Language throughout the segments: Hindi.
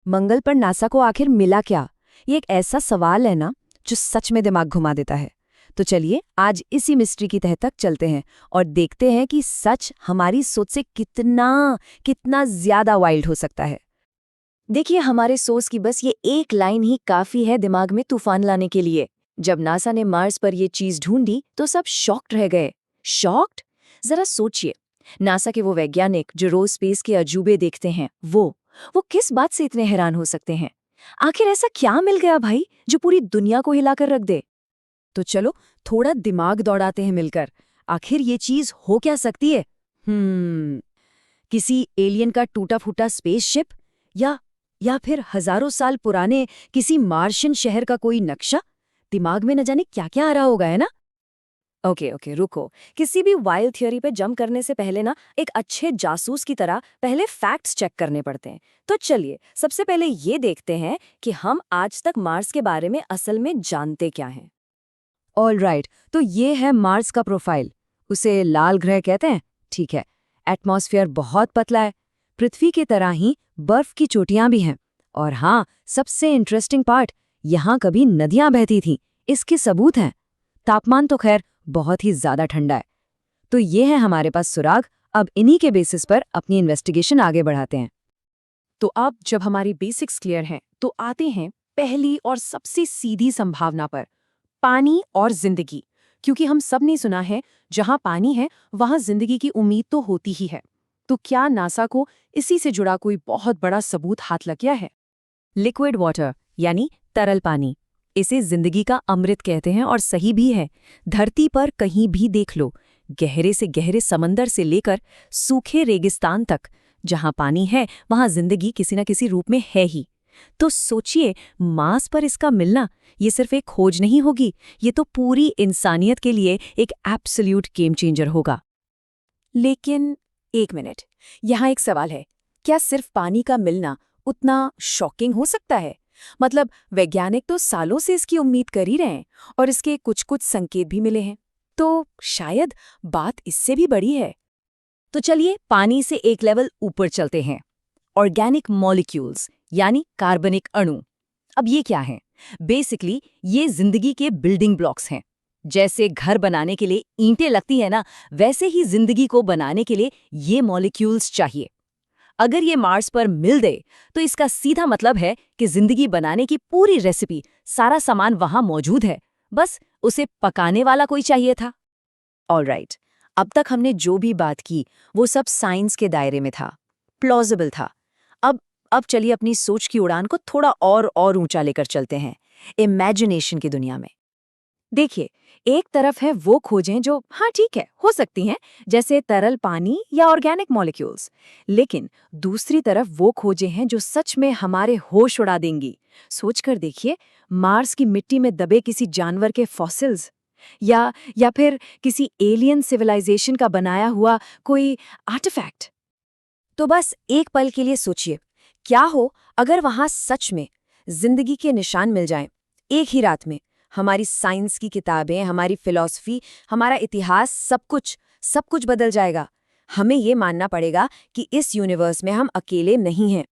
मंगल पर नासा को आखिर मिला क्या? ये एक ऐसा सवाल है ना जो सच में दिमाग घुमा देता है। तो चलिए आज इसी मिस्ट्री की तह तक चलते हैं और देखते हैं कि सच हमारी सोच से कितना कितना ज्यादा वाइल्ड हो सकता है। देखिए, हमारे सोच की बस ये एक लाइन ही काफी है दिमाग में तूफान लाने के लिए। जब नासा ने मार्स पर ये चीज ढूंढी तो सब शॉक्ड रह गए। शॉक्ड? जरा सोचिए, नासा के वो वैज्ञानिक जो रोज स्पेस के अजूबे देखते हैं, वो किस बात से इतने हैरान हो सकते हैं? आखिर ऐसा क्या मिल गया भाई जो पूरी दुनिया को हिलाकर रख दे? तो चलो थोड़ा दिमाग दौड़ाते हैं मिलकर। आखिर ये चीज हो क्या सकती है? किसी एलियन का टूटा फूटा स्पेसशिप, या फिर हजारों साल पुराने किसी मार्शियन शहर का कोई नक्शा? दिमाग में न जाने क्या क्या आ रहा होगा, है ना? ओके, रुको। किसी भी वाइल्ड थ्योरी पे जंप करने से पहले ना एक अच्छे जासूस की तरह पहले फैक्ट्स चेक करने पड़ते हैं। तो चलिए सबसे पहले ये देखते हैं कि हम आज तक मार्स के बारे में असल में जानते क्या हैं। ऑलराइट, तो ये है मार्स का प्रोफाइल। उसे लाल ग्रह कहते हैं, ठीक है। एटमॉस्फेयर बहुत पतला है, पृथ्वी की तरह ही बर्फ की चोटियां भी हैं। और हाँ, सबसे इंटरेस्टिंग पार्ट, यहाँ कभी नदियां बहती थीं, इसके सबूत हैं। तापमान तो खैर बहुत ही ज्यादा ठंडा है। तो ये है हमारे पास सुराग। अब इन्हीं के बेसिस पर अपनी इन्वेस्टिगेशन आगे बढ़ाते हैं। तो अब जब हमारी बेसिक्स क्लियर हैं, तो आते हैं पहली और सबसे सीधी संभावना पर, पानी और जिंदगी। क्योंकि हम सब ने सुना है, जहां पानी है वहां जिंदगी की उम्मीद तो होती ही है। तो क्या नासा को इसी से जुड़ा कोई बहुत बड़ा सबूत हाथ लग गया है? लिक्विड वाटर यानी तरल पानी, इसे जिंदगी का अमृत कहते हैं और सही भी है। धरती पर कहीं भी देख लो, गहरे से गहरे समंदर से लेकर सूखे रेगिस्तान तक, जहां पानी है वहां जिंदगी किसी न किसी रूप में है ही। तो सोचिए, मार्स पर इसका मिलना ये सिर्फ एक खोज नहीं होगी, ये तो पूरी इंसानियत के लिए एक एब्सोल्यूट गेम चेंजर होगा। लेकिन एक मिनट, यहाँ एक सवाल है। क्या सिर्फ पानी का मिलना उतना शॉकिंग हो सकता है? मतलब वैज्ञानिक तो सालों से इसकी उम्मीद कर ही रहे हैं और इसके कुछ कुछ संकेत भी मिले हैं। तो शायद बात इससे भी बड़ी है। तो चलिए पानी से एक लेवल ऊपर चलते हैं। ऑर्गेनिक मॉलिक्यूल्स यानी कार्बनिक अणु। अब ये क्या है? बेसिकली ये जिंदगी के बिल्डिंग ब्लॉक्स हैं। जैसे घर बनाने के लिए ईंटें लगती है ना, वैसे ही जिंदगी को बनाने के लिए ये मॉलिक्यूल्स चाहिए। अगर ये मार्स पर मिल दे तो इसका सीधा मतलब है कि जिंदगी बनाने की पूरी रेसिपी, सारा सामान वहां मौजूद है, बस उसे पकाने वाला कोई चाहिए था। ऑलराइट, अब तक हमने जो भी बात की वो सब साइंस के दायरे में था, प्लॉजिबल था। अब चलिए अपनी सोच की उड़ान को थोड़ा और ऊंचा लेकर चलते हैं, इमेजिनेशन की दुनिया में। देखिए, एक तरफ है वो खोजें जो हाँ ठीक है हो सकती हैं, जैसे तरल पानी या ऑर्गेनिक मॉलिक्यूल्स। लेकिन दूसरी तरफ वो खोजें हैं जो सच में हमारे होश उड़ा देंगी। सोचकर देखिए, मार्स की मिट्टी में दबे किसी जानवर के फॉसिल्स, या फिर किसी एलियन सिविलाइजेशन का बनाया हुआ कोई आर्टिफैक्ट। तो बस एक पल के लिए सोचिए, क्या हो अगर वहां सच में जिंदगी के निशान मिल जाएं, एक ही रात में। हमारी साइंस की किताबें, हमारी फिलॉसफी, हमारा इतिहास, सब कुछ बदल जाएगा। हमें ये मानना पड़ेगा कि इस यूनिवर्स में हम अकेले नहीं हैं।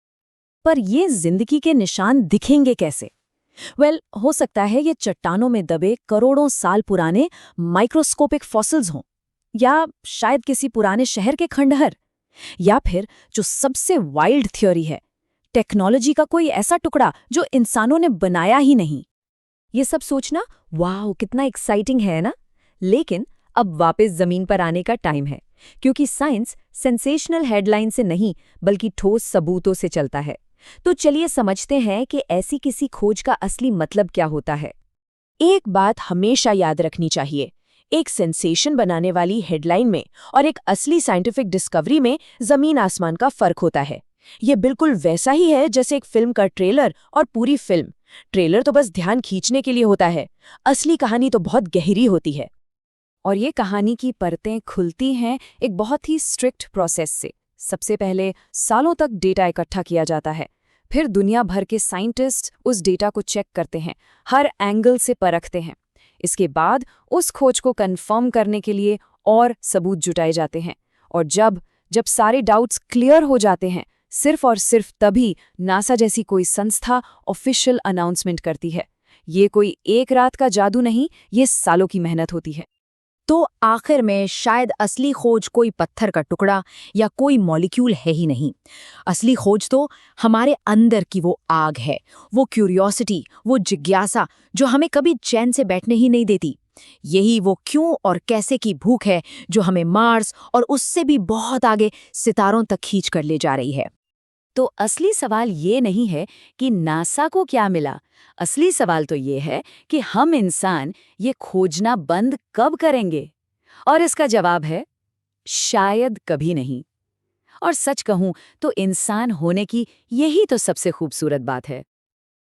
पर ये जिंदगी के निशान दिखेंगे कैसे? हो सकता है ये चट्टानों में दबे करोड़ों साल पुराने माइक्रोस्कोपिक फॉसिल्स हों, या शायद किसी पुराने शहर के खंडहर, या फिर जो सबसे वाइल्ड थ्योरी है, टेक्नोलॉजी का कोई ऐसा टुकड़ा जो इंसानों ने बनाया ही नहीं। ये सब सोचना वाह कितना एक्साइटिंग है ना? लेकिन अब वापस जमीन पर आने का टाइम है, क्योंकि साइंस सेंसेशनल हेडलाइन से नहीं बल्कि ठोस सबूतों से चलता है। तो चलिए समझते हैं कि ऐसी किसी खोज का असली मतलब क्या होता है। एक बात हमेशा याद रखनी चाहिए, एक सेंसेशन बनाने वाली हेडलाइन में और एक असली साइंटिफिक डिस्कवरी में जमीन आसमान का फर्क होता है। ये बिल्कुल वैसा ही है जैसे एक फिल्म का ट्रेलर और पूरी फिल्म। ट्रेलर तो बस ध्यान खींचने के लिए होता है, असली कहानी तो बहुत गहरी होती है। और ये कहानी की परतें खुलती हैं एक बहुत ही स्ट्रिक्ट प्रोसेस से। सबसे पहले सालों तक डेटा इकट्ठा किया जाता है, फिर दुनिया भर के साइंटिस्ट उस डेटा को चेक करते हैं, हर एंगल से परखते हैं। इसके बाद उस खोज को कंफर्म करने के लिए और सबूत जुटाए जाते हैं। और जब सारे डाउट्स क्लियर हो जाते हैं, सिर्फ और सिर्फ तभी नासा जैसी कोई संस्था ऑफिशियल अनाउंसमेंट करती है। ये कोई एक रात का जादू नहीं, ये सालों की मेहनत होती है। तो आखिर में शायद असली खोज कोई पत्थर का टुकड़ा या कोई मॉलिक्यूल है ही नहीं। असली खोज तो हमारे अंदर की वो आग है, वो क्यूरियोसिटी, वो जिज्ञासा जो हमें कभी चैन से बैठने ही नहीं देती। यही वो क्यों और कैसे की भूख है जो हमें मार्स और उससे भी बहुत आगे सितारों तक खींच कर ले जा रही है। तो असली सवाल ये नहीं है कि नासा को क्या मिला। असली सवाल तो ये है कि हम इंसान ये खोजना बंद कब करेंगे। और इसका जवाब है शायद कभी नहीं। और सच कहूं तो इंसान होने की यही तो सबसे खूबसूरत बात है।